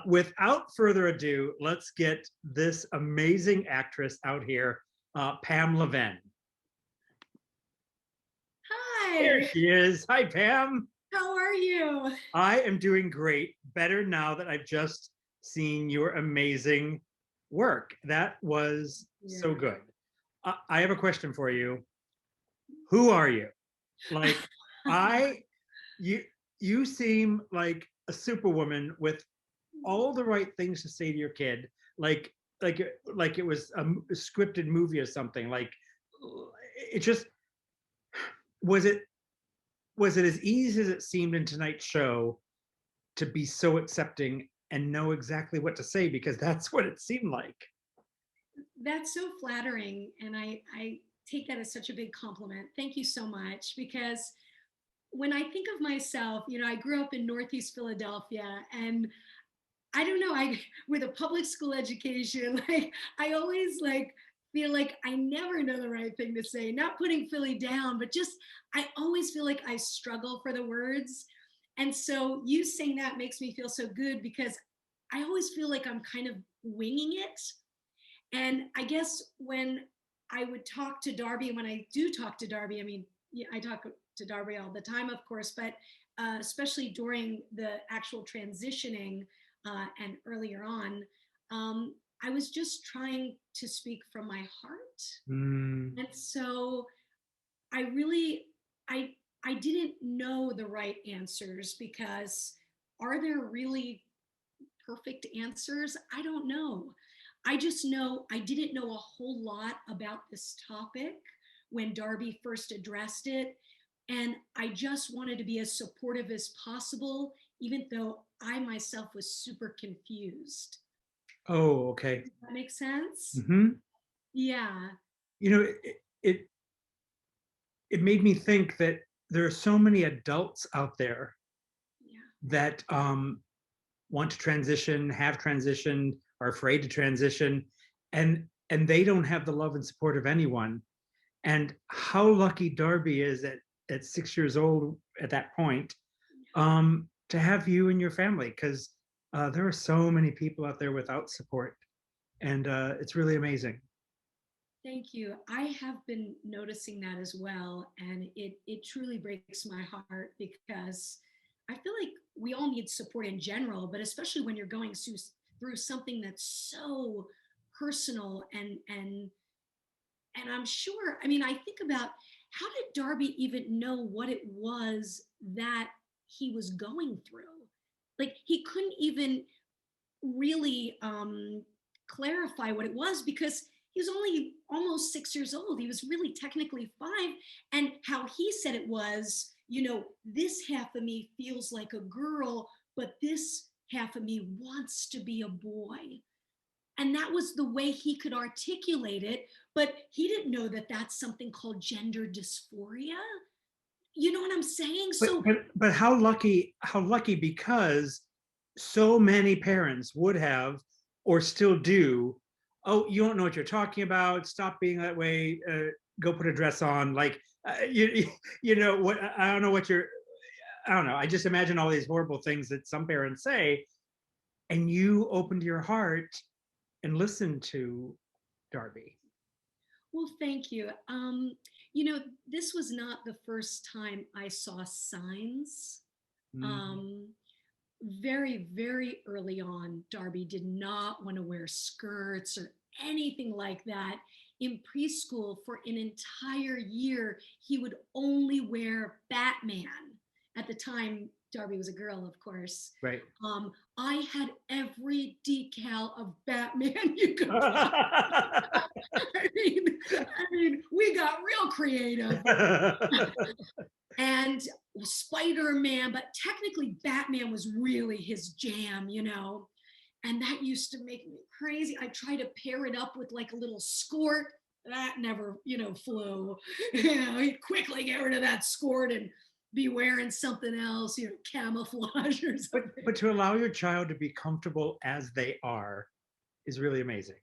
Without further ado, let's get this amazing actress out here, Pam Levin. There Hi, she is. Hi, Pam. how are you? I am doing great. Better now that I've just seen your amazing work. That was so Yeah. good. I have a question for you. Who are you? Like, I, you, you seem like a superwoman with all the right things to say to your kid, like like it was a scripted movie or something. Like, it just was it was it as easy as it seemed in tonight's show to be so accepting and know exactly what to say, because that's what it seemed like. That's so flattering, and I take that as such a big compliment. Thank you so much, because when I think of myself, I grew up in Northeast Philadelphia, and I don't know, I with a public school education, like I always feel like I never know the right thing to say. Not putting Philly down, but just I always feel like I struggle for the words. And so you saying that makes me feel so good, because I always feel like I'm kind of winging it. And I guess when I would talk to Darby, and when I do talk to Darby, I mean, yeah, I talk to Darby all the time, of course, but especially during the actual transitioning and earlier on, I was just trying to speak from my heart. Mm. And so I really, I, I didn't know the right answers, because are there really perfect answers? I don't know. I just know I didn't know a whole lot about this topic when Darby first addressed it. And I just wanted to be as supportive as possible, even though I myself was super confused. Oh, okay. Does that make sense? Hmm. Yeah. You know, it made me think that there are so many adults out there Yeah. that want to transition, have transitioned, are afraid to transition, and they don't have the love and support of anyone. And how lucky Darby is at 6 years old at that point, to have you and your family, because there are so many people out there without support, and it's really amazing. Thank you. I have been noticing that as well. And it truly breaks my heart, because I feel like we all need support in general, but especially when you're going through something that's so personal, and I'm sure, I mean, I think about, how did Darby even know what it was that he was going through? Like, he couldn't even really clarify what it was, because he was only almost 6 years old. He was really technically 5. And how he said it was, this half of me feels like a girl, but this half of me wants to be a boy. And that was the way he could articulate it. But he didn't know that that's something called gender dysphoria. You know what I'm saying? But So, but how lucky, because so many parents would have, or still do, oh, you don't know what you're talking about, stop being that way, go put a dress on, like, you know what, I don't know what you're, I don't know, I just imagine all these horrible things that some parents say, and you opened your heart and listened to Darby. well, thank you. This was not the first time I saw signs. Mm. Um, Very, very early on, Darby did not want to wear skirts or anything like that. In preschool, for an entire year, he would only wear Batman. At the time, Darby was a girl, of course. Right. I had every decal of Batman you could possibly. We got real creative. And Spider-Man, but technically Batman was really his jam. And that used to make me crazy. I tried to pair it up with like a little skirt. That never, flew. He'd quickly get rid of that skirt and be wearing something else, camouflage or but something. but to allow your child to be comfortable as they are is really amazing.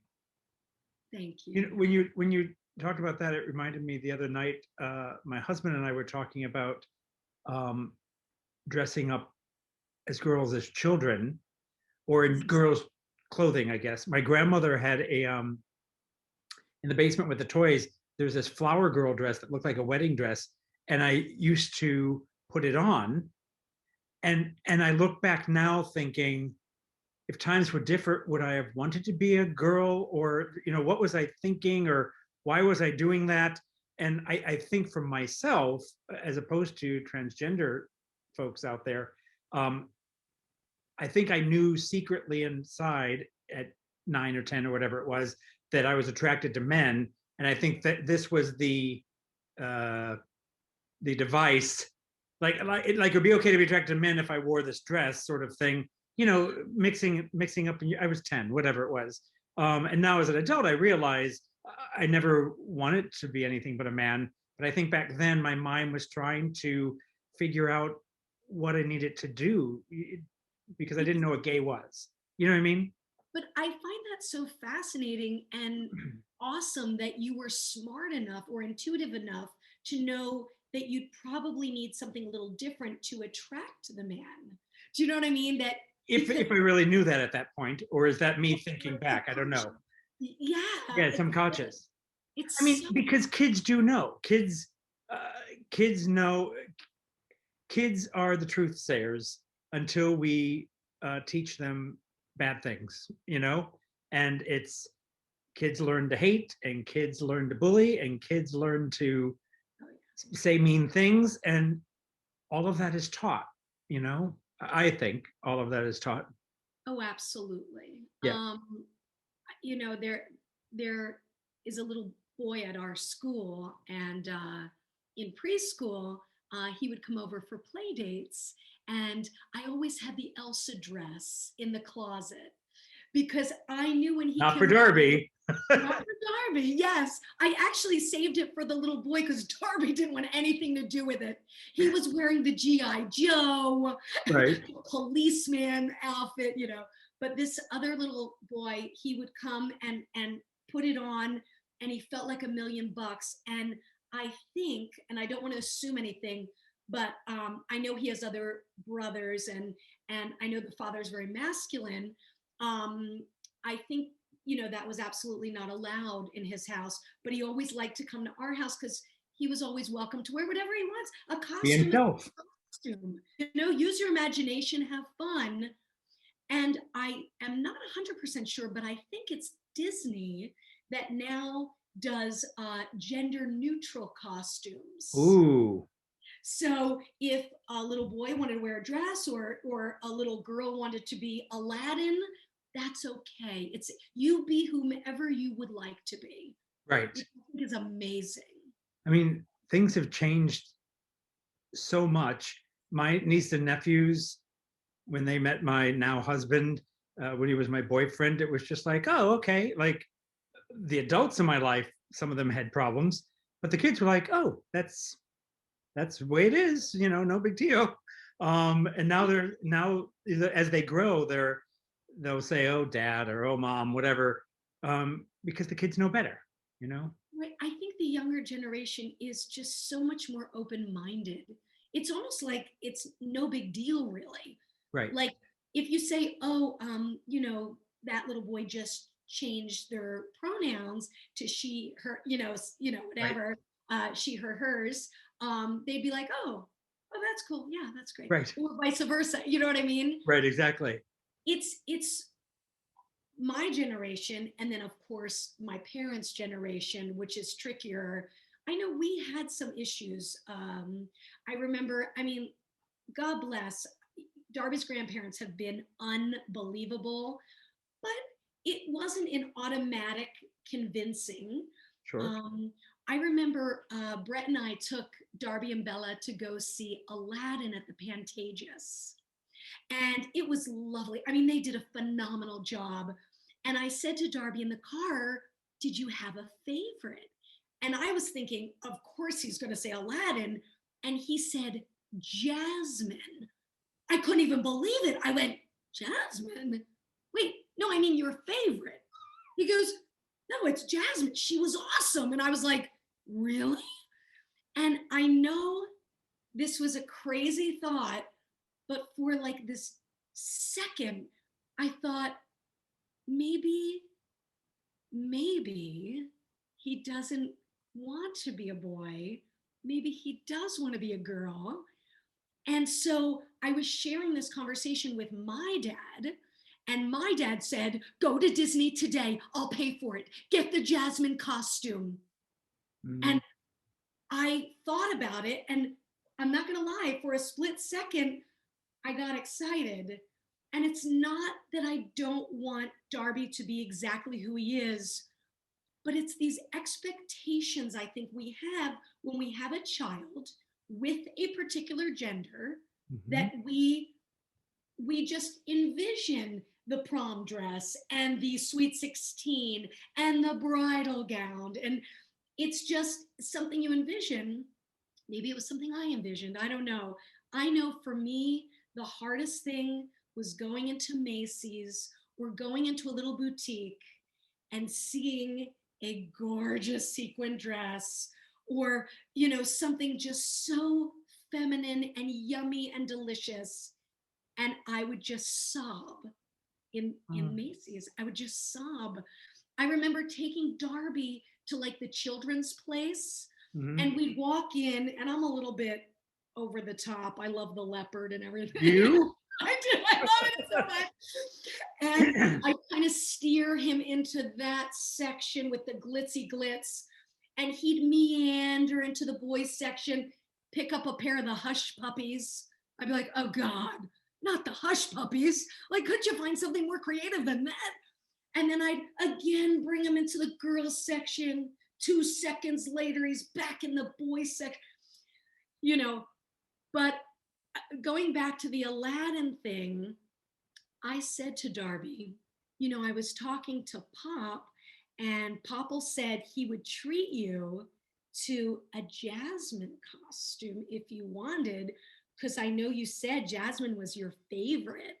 Thank You know, you. when you talked about that, it reminded me the other night. My husband and I were talking about um, dressing up as girls as children, or in girls' clothing, I guess. My grandmother had a in the basement with the toys, there's this flower girl dress that looked like a wedding dress, and I used to put it on. And I look back now thinking, if times were different, would I have wanted to be a girl? Or, what was I thinking? Or why was I doing that? And I think for myself, as opposed to transgender folks out there, I think I knew secretly inside at 9 or 10 or whatever it was that I was attracted to men, and I think that this was uh, the device, like it'd be okay to be attracted to men if I wore this dress, sort of thing. Mixing up. I was 10, whatever it was, and now as an adult, I realize I never wanted to be anything but a man. But I think back then my mind was trying to figure out what I needed to do because I didn't know what gay was. You know what I mean? But I find that so fascinating and awesome that you were smart enough or intuitive enough to know that you'd probably need something a little different to attract the man. Do you know what I mean? That If I really knew that at that point, or is that me thinking back? I don't know. Yeah, Yeah, it's unconscious. I it's mean, so because kids do know. Uh, kids know. Kids are the truth sayers until we teach them bad things, and it's kids learn to hate, and kids learn to bully, and kids learn to say mean things, and all of that is taught. I think all of that is taught. oh, absolutely. Yeah. There is a little boy at our school, and in preschool, he would come over for play dates, and I always had the Elsa dress in the closet because I knew when he Not for came over. Darby. Not for Darby, yes. I actually saved it for the little boy because Darby didn't want anything to do with it. He was wearing the G.I. Joe, Right. policeman outfit. But this other little boy, he would come and put it on, and he felt like $1,000,000. And I think, and I don't want to assume anything, but I know he has other brothers, and I know the father's very masculine. I think that was absolutely not allowed in his house, but he always liked to come to our house because he was always welcome to wear whatever he wants. A Be costume is himself. a costume. Use your imagination, have fun. And I am not 100% sure, but I think it's Disney that now does gender neutral costumes. Ooh. So if a little boy wanted to wear a dress, or a little girl wanted to be Aladdin, that's okay. It's you be whomever you would like to be, Right. which I think is amazing. I mean, things have changed so much. My niece and nephews, when they met my now husband, when he was my boyfriend, it was just like, oh, okay. Like the adults in my life, some of them had problems, but the kids were like, oh, that's the way it is, no big deal. And now as they grow, they'll say, oh, dad, or oh, mom, whatever, because the kids know better, Right. I think the younger generation is just so much more open-minded. It's almost like it's no big deal, really. Right. Like if you say, oh, that little boy just changed their pronouns to she, her, whatever, she, her, hers, they'd be like, oh, that's cool. Yeah, that's great. Right. Or vice versa. You know what I mean? Right. Exactly. It's my generation, and then of course my parents' generation, which is trickier. I know we had some issues. I remember, God bless, Darby's grandparents have been unbelievable, but it wasn't an automatic convincing. Sure. I remember Brett and I took Darby and Bella to go see Aladdin at the Pantages. And it was lovely. They did a phenomenal job. And I said to Darby in the car, did you have a favorite? And I was thinking, of course he's going to say Aladdin. And he said, Jasmine. I couldn't even believe it. I went, Jasmine? Wait, no, I mean your favorite. He goes, no, it's Jasmine. She was awesome. And I was like, really? And I know this was a crazy thought, but for like this second, I thought maybe, maybe he doesn't want to be a boy. Maybe he does want to be a girl. And so I was sharing this conversation with my dad, and my dad said, "Go to Disney today. I'll pay for it. Get the Jasmine costume." Mm. And I thought about it, and I'm not going to lie, for a split second, I got excited. And it's not that I don't want Darby to be exactly who he is, but it's these expectations I think we have when we have a child with a particular gender, Mhm. that we just envision the prom dress and the sweet 16 and the bridal gown, and it's just something you envision. Maybe it was something I envisioned, I don't know. I know for me, the hardest thing was going into Macy's or going into a little boutique and seeing a gorgeous sequin dress, or something just so feminine and yummy and delicious, and I would just sob in Um, Macy's. I would just sob. I remember taking Darby to like the children's place, mhm. and we'd walk in, and I'm a little bit over the top. I love the leopard and everything. You? I do. I love it so much. And I kind of steer him into that section with the glitzy glitz, and he'd meander into the boys section, pick up a pair of the hush puppies. I'd be like, oh God, not the hush puppies. Like, could you find something more creative than that? And then I'd again bring him into the girls section. 2 seconds later, he's back in the boys section, you know. But going back to the Aladdin thing, I said to Darby, I was talking to Pop, and Popple said he would treat you to a Jasmine costume if you wanted, because I know you said Jasmine was your favorite.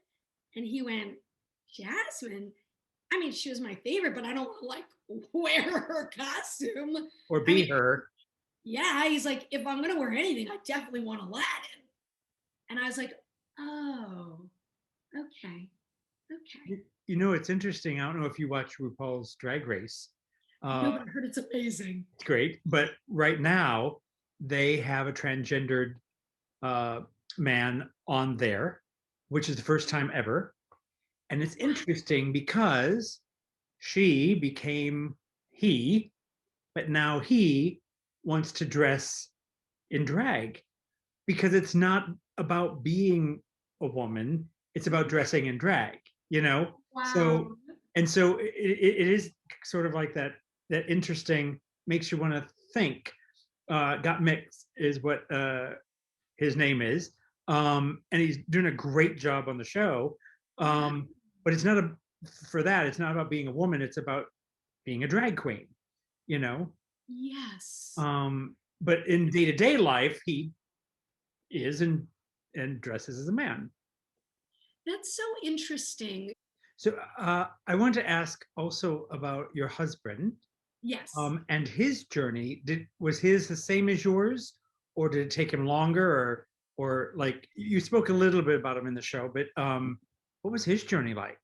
And he went, Jasmine? I mean, she was my favorite, but I don't like wear her costume. Or I be mean, her. yeah, he's like, if I'm gonna wear anything, I definitely want Aladdin. And I was like, oh, okay, okay. It's interesting. I don't know if you watch RuPaul's Drag Race. No, but I heard it's amazing. It's great, but right now they have a transgendered uh, man on there, which is the first time ever. And it's interesting because she became he, but now he wants to dress in drag because it's not about being a woman, it's about dressing in drag, you know? Wow. So, and so it is sort of like that interesting, makes you want to think. Got Mix is what his name is. And he's doing a great job on the show. Wow. But it's not for that, it's not about being a woman, it's about being a drag queen, you know? Yes. But in day-to-day life, he is and dresses as a man. That's so interesting. So I want to ask also about your husband Yes. and his journey. Was his the same as yours, or did it take him longer, or like you spoke a little bit about him in the show, but what was his journey like?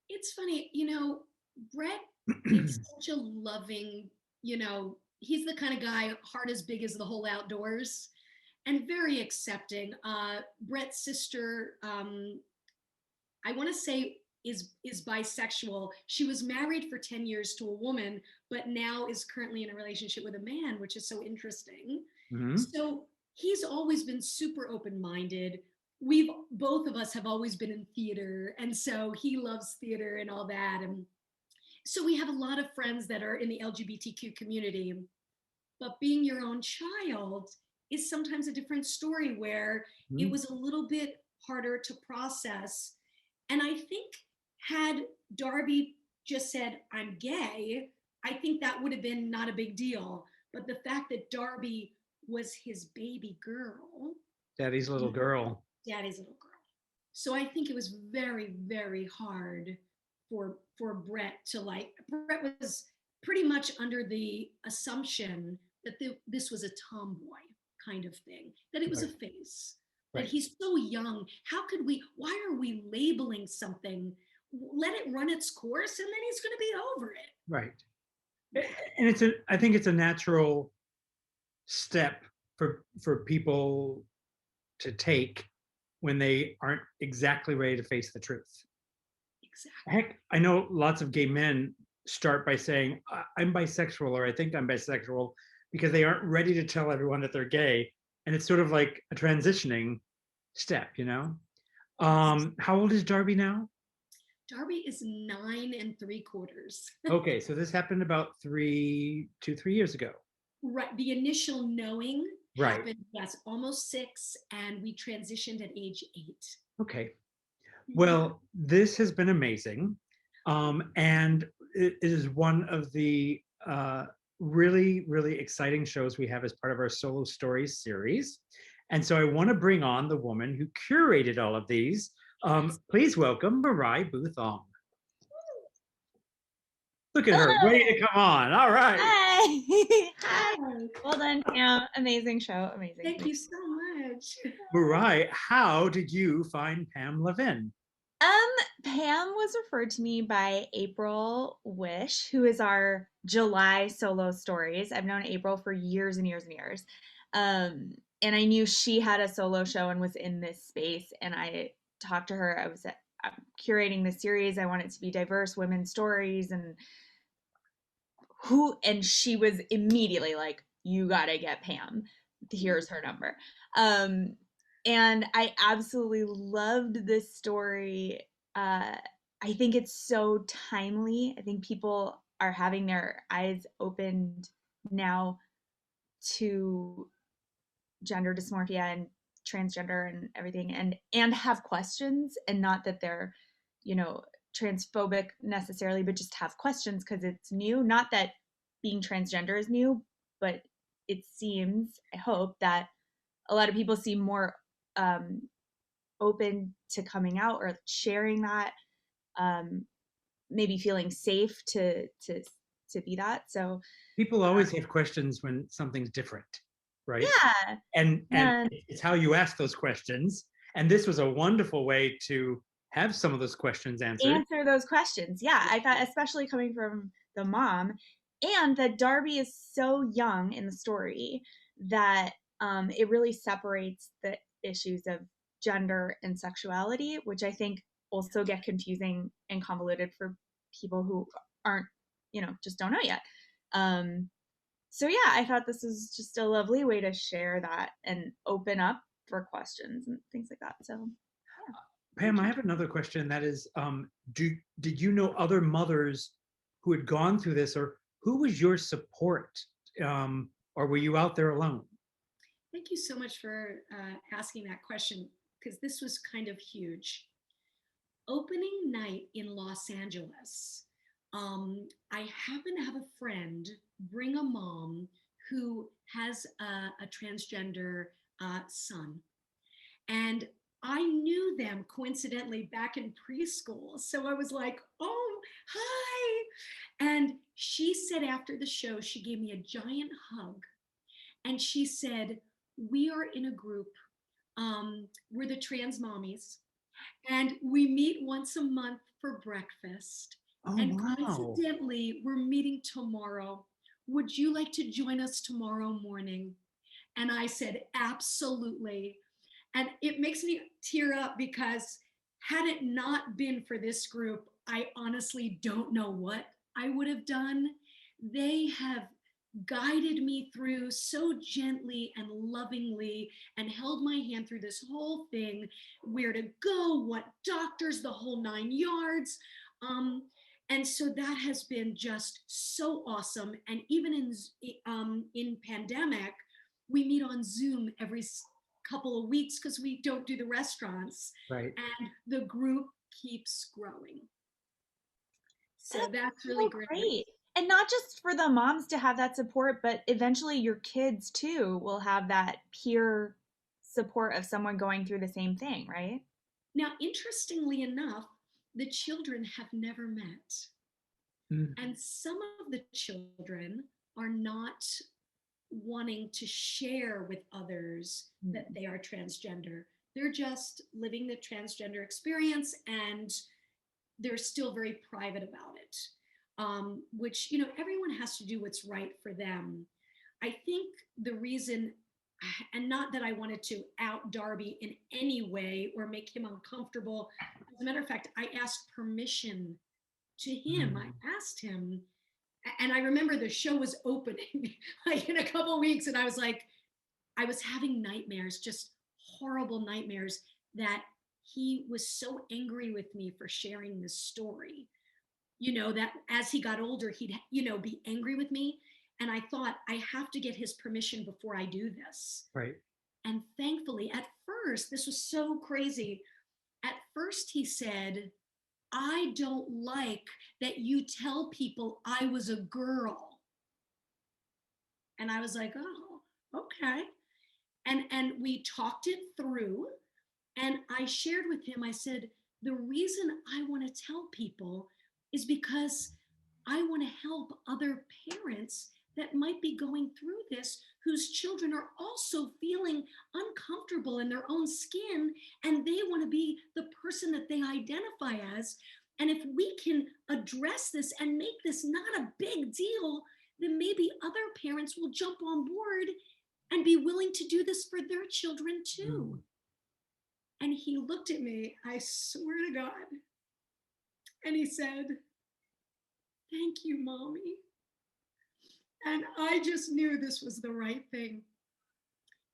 It's funny, Brett is such a loving, he's the kind of guy, heart as big as the whole outdoors, and very accepting. Brett's sister, I want to say, is bisexual. She was married for 10 years to a woman, but now is currently in a relationship with a man, which is so interesting. Mm-hmm. So he's always been super open-minded. We've both of us have always been in theater, and so he loves theater and all that. And so we have a lot of friends that are in the LGBTQ community. But being your own child is sometimes a different story, where it Mm-hmm. was a little bit harder to process. And I think, had Darby just said, I'm gay, I think that would have been not a big deal. But the fact that Darby was his baby girl, Daddy's little girl. daddy's little girl. So I think it was very, very hard for Brett to like. Brett was pretty much under the assumption that this was a tomboy kind of thing, that it was a Right. phase. That Right. he's so young. Why are we labeling something? Let it run its course and then he's going to be over it. Right. And I think it's a natural step for people to take when they aren't exactly ready to face the truth. Exactly. Heck, I know lots of gay men start by saying, I'm bisexual or I think I'm bisexual because they aren't ready to tell everyone that they're gay. And it's sort of like a transitioning step, you know? Yes. How old is Darby now? Darby is 9 3/4. Okay, so this happened about 3 years ago. Right. The initial knowing Right. happened, yes, almost 6, and we transitioned at age 8. Okay. Yeah. Well, this has been amazing. And it is one of the really, really exciting shows we have as part of our Solo Stories series. And so I want to bring on the woman who curated all of these. Yes. Please welcome Mariah Booth Ong. Look at her, ready Hello. to come on. All right. Hi. Hi. Hi. Well done, Pam. Amazing show. Thank Amazing. you so much. Mariah, how did you find Pam Levin? Pam was referred to me by April Wish, who is our July solo stories. I've known April for years and years and years. And I knew she had a solo show and was in this space. And I talked to her. I'm curating the series. I want it to be diverse women's stories and she was immediately like, you gotta get Pam, here's her number. And I absolutely loved this story. I think it's so timely. I think people are having their eyes opened now to gender dysmorphia and transgender and everything, and have questions, and not that they're, you know, transphobic necessarily, but just have questions because it's new. Not that being transgender is new, but it seems, I hope, that a lot of people seem more um, open to coming out or sharing that, um, maybe feeling safe to be that. So People always have questions when something's different, right? yeah, And yeah, it's how you ask those questions. And this was a wonderful way to have some of those questions answered. answer those questions. Yeah, I thought, especially coming from the mom, and that Darby is so young in the story that it really separates the issues of gender and sexuality, which I think also get confusing and convoluted for people who aren't, just don't know yet. Um, so yeah, I thought this was just a lovely way to share that and open up for questions and things like that. So yeah, Pam, thank I you. have another question that is, did you know other mothers who had gone through this, or who was your support? Or were you out there alone? Thank you so much for asking that question, because this was kind of huge. Opening night in Los Angeles, I happen to have a friend bring a mom who has a transgender son. And I knew them coincidentally back in preschool. So I was like, oh, hi. And she said after the show, she gave me a giant hug. And she said, we are in a group. We're the trans mommies, and we meet once a month for breakfast. Oh, And wow. coincidentally, we're meeting tomorrow. Would you like to join us tomorrow morning? And I said, absolutely. And it makes me tear up because had it not been for this group, I honestly don't know what I would have done. They have guided me through so gently and lovingly and held my hand through this whole thing, where to go, what doctors, the whole 9 yards. Um, and so that has been just so awesome. And even in pandemic, we meet on Zoom every couple of weeks because we don't do the restaurants, Right. and the group keeps growing. So That's that's really so great. great. And not just for the moms to have that support, but eventually your kids too will have that peer support of someone going through the same thing, right? Now, interestingly enough, the children have never met. Mm. And some of the children are not wanting to share with others that they are transgender. They're just living the transgender experience, and they're still very private about it, which, everyone has to do what's right for them. I think the reason, and not that I wanted to out Darby in any way or make him uncomfortable. As a matter of fact, I asked permission to him. I asked him, and I remember the show was opening like in a couple of weeks, and I was like, I was having nightmares, just horrible nightmares, that he was so angry with me for sharing this story. That as he got older, he'd, be angry with me. And I thought, I have to get his permission before I do this. Right. And thankfully, at first, this was so crazy. At first, he said, I don't like that you tell people I was a girl. And I was like, oh, okay. And we talked it through, and I shared with him, I said, the reason I want to tell people is because I want to help other parents that might be going through this, whose children are also feeling uncomfortable in their own skin, and they want to be the person that they identify as. And if we can address this and make this not a big deal, then maybe other parents will jump on board and be willing to do this for their children too. And he looked at me, I swear to God, and he said, thank you, Mommy. And I just knew this was the right thing.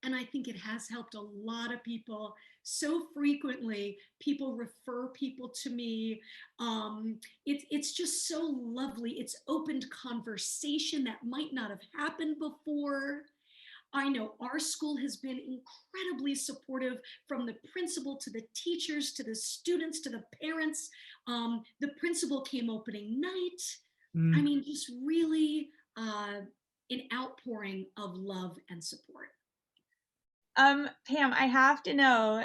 And I think it has helped a lot of people. So frequently, people refer people to me. It's just so lovely. It's opened conversation that might not have happened before. I know our school has been incredibly supportive, from the principal to the teachers to the students to the parents. The principal came opening night. I mean, just really an outpouring of love and support. Pam, I have to know,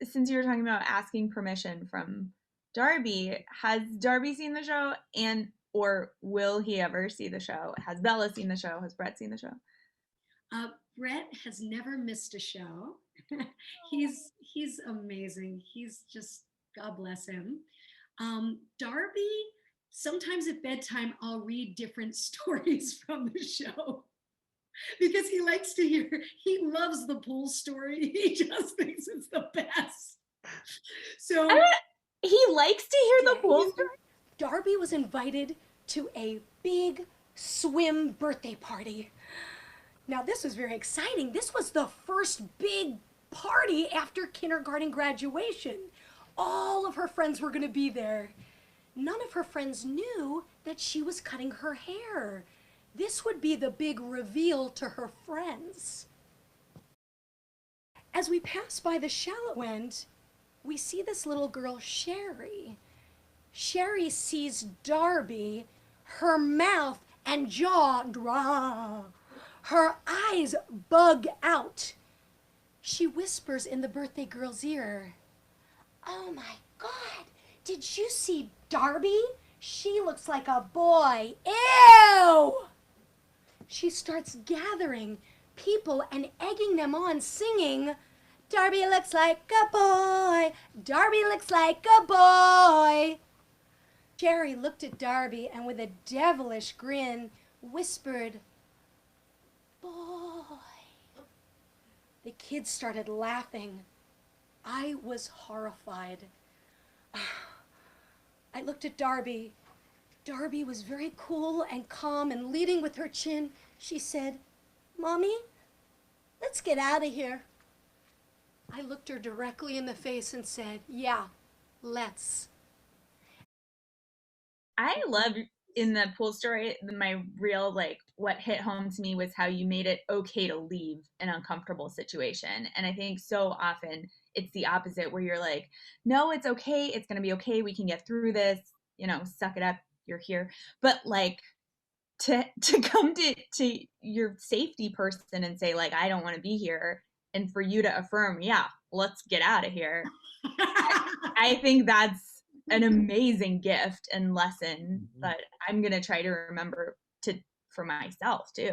since you were talking about asking permission from Darby, has Darby seen the show, or will he ever see the show? Has Bella seen the show? Has Brett seen the show? Brett has never missed a show. he's amazing. He's just, God bless him. Darby, sometimes at bedtime, I'll read different stories from the show because he likes to hear. He loves the pool story. He just thinks it's the best. So he likes to hear the pool story. Darby was invited to a big swim birthday party. Now, this was very exciting. This was the first big party after kindergarten graduation. All of her friends were going to be there. None of her friends knew that she was cutting her hair. This would be the big reveal to her friends. As we pass by the shallow end, we see this little girl, Sherry. Sherry sees Darby, her mouth and jaw drop. Her eyes bug out. She whispers in the birthday girl's ear, "Oh my God, did you see Darby? She looks like a boy. Ew!" She starts gathering people and egging them on, singing, "Darby looks like a boy. Darby looks like a boy." Sherry looked at Darby and with a devilish grin whispered, "Boy." The kids started laughing. I was horrified. I looked at Darby. Darby was very cool and calm, and leading with her chin, she said, "Mommy, let's get out of here." I looked her directly in the face and said, "Yeah, let's." I love in the pool story, my real, what hit home to me was how you made it okay to leave an uncomfortable situation. And I think so often it's the opposite, where you're like, no, it's okay. It's going to be okay. We can get through this, suck it up. You're here. But to come to your safety person and say, I don't want to be here. And for you to affirm, yeah, let's get out of here. I think that's an amazing gift and lesson that I'm going to try to remember for myself too,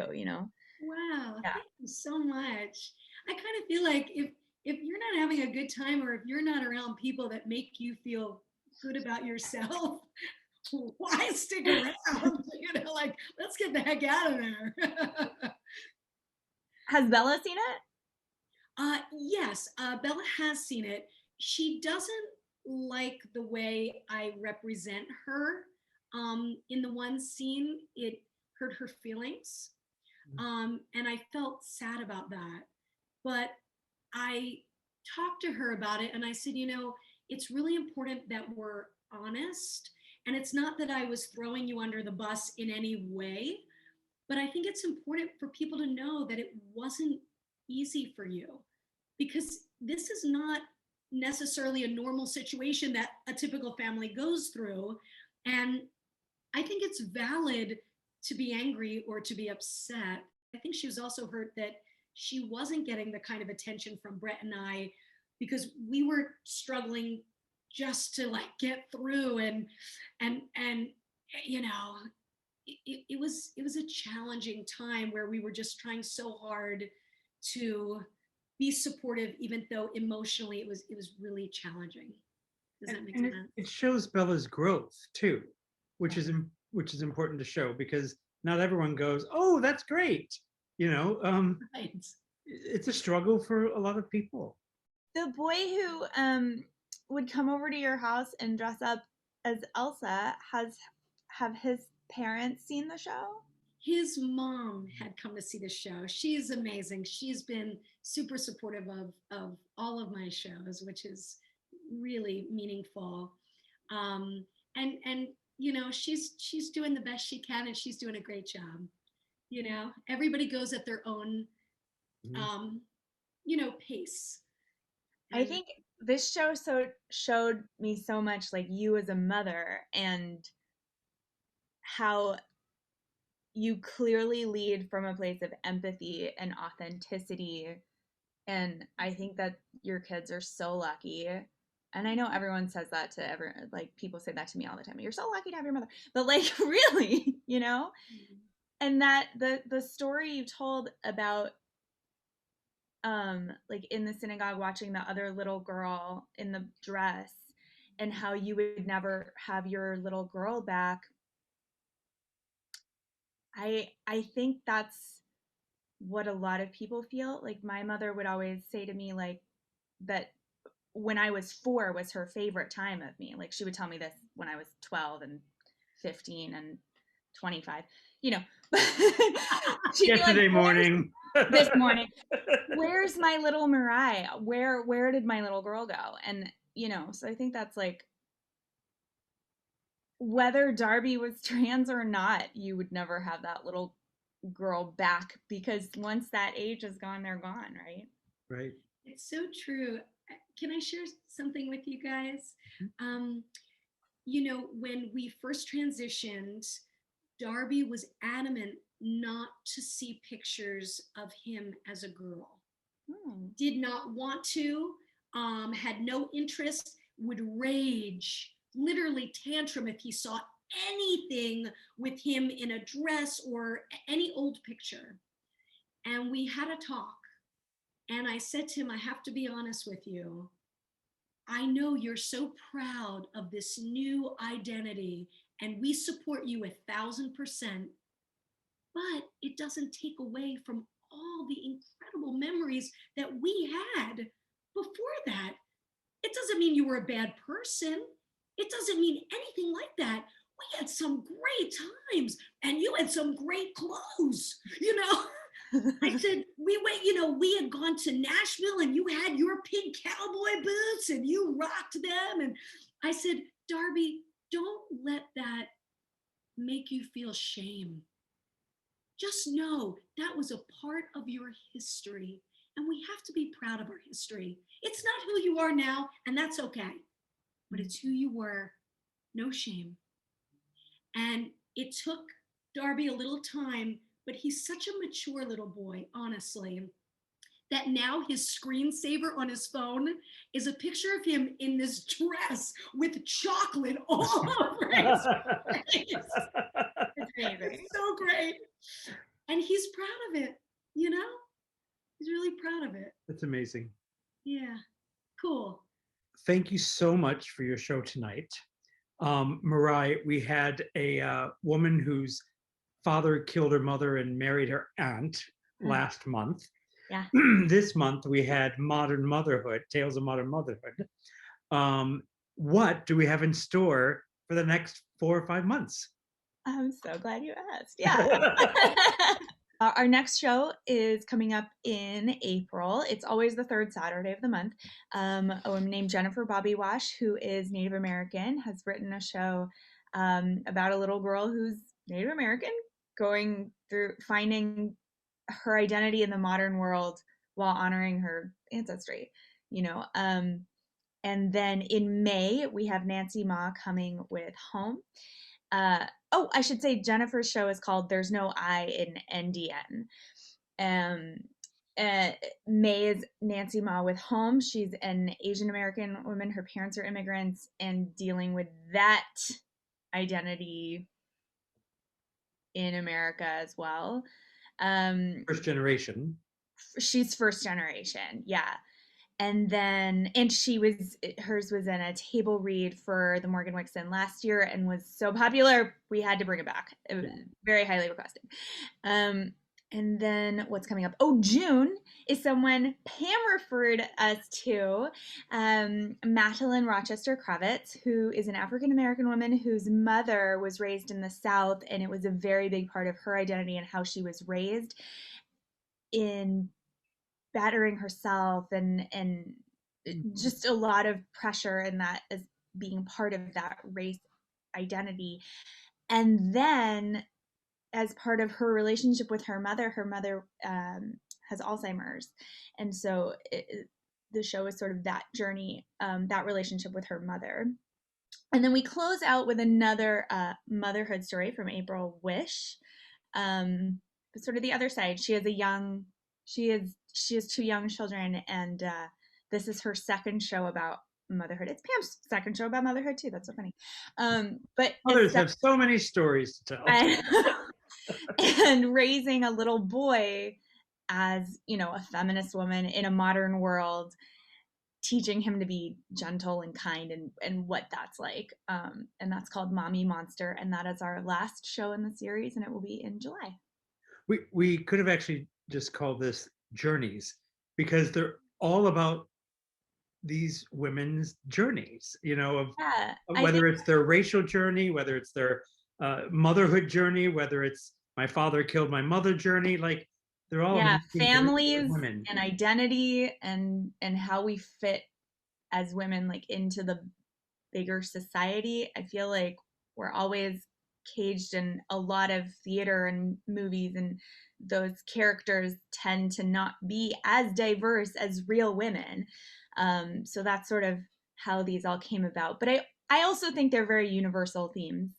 Wow, Yeah. thank you so much. I kind of feel like if if you're not having a good time, or if you're not around people that make you feel good about yourself, why stick around? You know, like, let's get the heck out of there. Has Bella seen it? Yes, Bella has seen it. She doesn't like the way I represent her. In the one scene, it hurt her feelings. And I felt sad about that. But I talked to her about it and I said, you know, it's really important that we're honest. And it's not that I was throwing you under the bus in any way, but I think it's important for people to know that it wasn't easy for you, because this is not necessarily a normal situation that a typical family goes through. And I think it's valid to be angry or to be upset. I think she was also hurt that she wasn't getting the kind of attention from Brett and I, because we were struggling just to like get through, and you know, it was a challenging time where we were just trying so hard to be supportive, even though emotionally it was really challenging. Does that make And sense? it shows Bella's growth too, which is important to show, because not everyone goes, oh, that's great. You know, Right. it's a struggle for a lot of people. The boy who would come over to your house and dress up as Elsa, have his parents seen the show? His mom had come to see the show. She's amazing. She's been super supportive of all of my shows, which is really meaningful. And you know, she's doing the best she can, and she's doing a great job. You know, everybody goes at their own you know, pace. I think this show showed me so much like you as a mother, and how you clearly lead from a place of empathy and authenticity. And I think that your kids are so lucky. And I know everyone says that to everyone, like people say that to me all the time. You're so lucky to have your mother. But like really, you know? And that the story you told about like in the synagogue watching the other little girl in the dress, and how you would never have your little girl back. I think that's what a lot of people feel. Like my mother would always say to me like that when I was 4 was her favorite time of me. Like she would tell me this when I was 12 and 15 and 25, you know. Yesterday morning. This morning, where's my little Mariah? Where did my little girl go? And you know, so I think that's like, whether Darby was trans or not, you would never have that little girl back, because once that age is gone, they're gone, right? Right. It's so true. Can I share something with you guys? You know, when we first transitioned, Darby was adamant not to see pictures of him as a girl. Did not want to, had no interest, would rage, literally tantrum if he saw anything with him in a dress or any old picture. And we had a talk. And I said to him, I have to be honest with you. I know you're so proud of this new identity, and we support you 1,000%, but it doesn't take away from all the incredible memories that we had before that. It doesn't mean you were a bad person. It doesn't mean anything like that. We had some great times, and you had some great clothes, you know. I said, we went, you know, we had gone to Nashville and you had your pink cowboy boots and you rocked them. And I said, Darby, don't let that make you feel shame. Just know that was a part of your history, and we have to be proud of our history. It's not who you are now, and that's okay, but it's who you were. No shame. And it took Darby a little time, but he's such a mature little boy, honestly, that now his screensaver on his phone is a picture of him in this dress with chocolate all over his face. It's so great. And he's proud of it, you know? He's really proud of it. That's amazing. Yeah. Cool. Thank you so much for your show tonight. Mariah, we had a woman whose father killed her mother and married her aunt last month. Yeah. This month we had Modern Motherhood, Tales of Modern Motherhood. What do we have in store for the next 4 or 5 months? I'm so glad you asked. Yeah. Our next show is coming up in April. It's always the third Saturday of the month. A woman named Jennifer Bobby Wash, who is Native American, has written a show about a little girl who's Native American, going through finding her identity in the modern world while honoring her ancestry, you know. And then in May, we have Nancy Ma coming with Home. I should say Jennifer's show is called There's No I in NDN. May is Nancy Ma with Home. She's an Asian American woman. Her parents are immigrants and dealing with that identity in America as well. First generation. She's first generation, yeah. And hers was in a table read for the Morgan Wixon last year and was so popular we had to bring it back. It was very highly requested. And then what's coming up? Oh, June is someone Pam referred us to, Madeline Rochester Kravitz, who is an African American woman whose mother was raised in the South, and it was a very big part of her identity and how she was raised, in bettering herself and just a lot of pressure in that as being part of that race identity. And then as part of her relationship with her mother has Alzheimer's. And so the show is sort of that journey, that relationship with her mother. And then we close out with another motherhood story from April Wish. But sort of the other side. She has 2 young children, and this is her second show about motherhood. It's Pam's second show about motherhood too. That's so funny. But Mothers have so many stories to tell. And raising a little boy as, a feminist woman in a modern world, teaching him to be gentle and kind and what that's like. And that's called Mommy Monster. And that is our last show in the series, and it will be in July. We could have actually just called this Journeys, because they're all about these women's journeys, whether it's their racial journey, whether it's their motherhood journey, whether it's my father killed my mother journey, like they're all families and identity and how we fit as women like into the bigger society. I feel like we're always caged in a lot of theater and movies, and those characters tend to not be as diverse as real women. So that's sort of how these all came about. But I also think they're very universal themes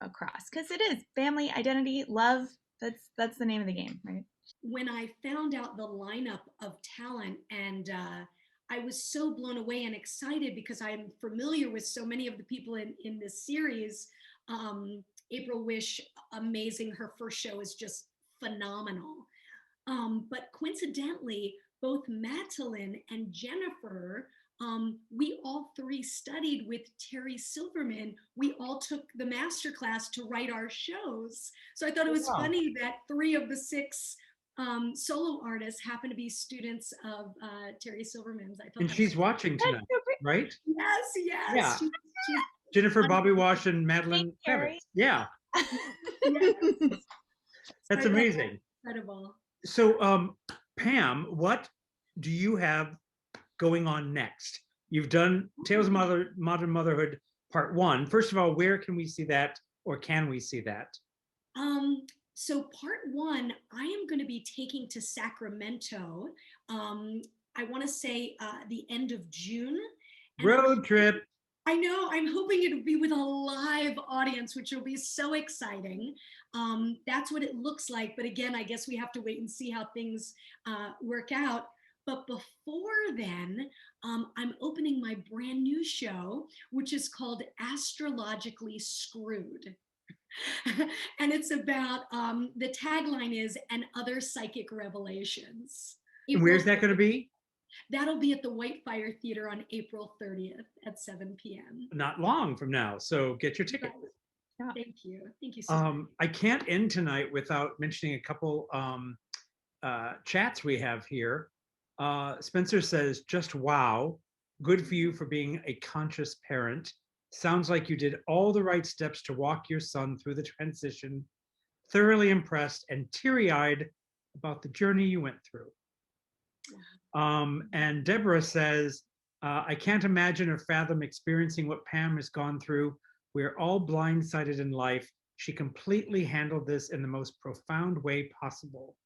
across, because it is family, identity, love. That's the name of the game, right? When I found out the lineup of talent, and I was so blown away and excited because I'm familiar with so many of the people in this series. April Wish, amazing. Her first show is just phenomenal. But coincidentally, both Madeline and Jennifer, we all 3 studied with Terry Silverman. We all took the master class to write our shows. So I thought it was funny that 3 of the 6 solo artists happen to be students of Terry Silverman's. And she's watching tonight, right? Yes. Yeah. She's Jennifer Bobby Wash and Madeline Kravitz. Yeah. Yes. That's amazing. Incredible. So, Pam, what do you have going on next? You've done Tales of Modern Motherhood Part 1. First of all, where can we see that, or can we see that? So Part 1, I am going to be taking to Sacramento. I want to say the end of June. Road trip. I know. I'm hoping it'll be with a live audience, which will be so exciting. That's what it looks like. But again, I guess we have to wait and see how things work out. But before then, I'm opening my brand new show, which is called Astrologically Screwed. And it's about, the tagline is, and other psychic revelations. And where's that going to be? That'll be at the Whitefire Theater on April 30th at 7 p.m. Not long from now, so get your ticket. Yeah. Thank you. Thank you so much. I can't end tonight without mentioning a couple chats we have here. Spencer says, just wow, good for you for being a conscious parent. Sounds like you did all the right steps to walk your son through the transition. Thoroughly impressed and teary-eyed about the journey you went through. And Deborah says, I can't imagine or fathom experiencing what Pam has gone through. We're all blindsided in life. She completely handled this in the most profound way possible.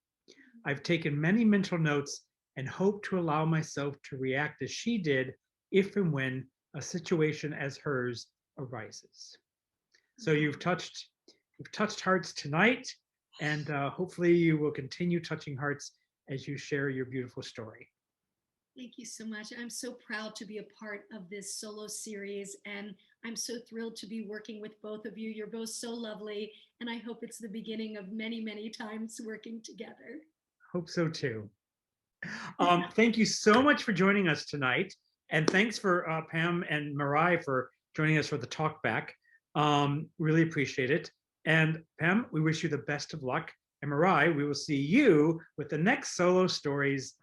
I've taken many mental notes and hope to allow myself to react as she did if and when a situation as hers arises. So you've touched hearts tonight, and hopefully you will continue touching hearts as you share your beautiful story. Thank you so much. I'm so proud to be a part of this solo series, and I'm so thrilled to be working with both of you. You're both so lovely, and I hope it's the beginning of many, many times working together. Hope so too. Thank you so much for joining us tonight, and thanks for Pam and Mariah for joining us for the talkback. Really appreciate it. And Pam, we wish you the best of luck. And Mariah, we will see you with the next solo stories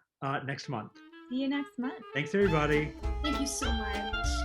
next month. See you next month. Thanks, everybody. Thank you so much.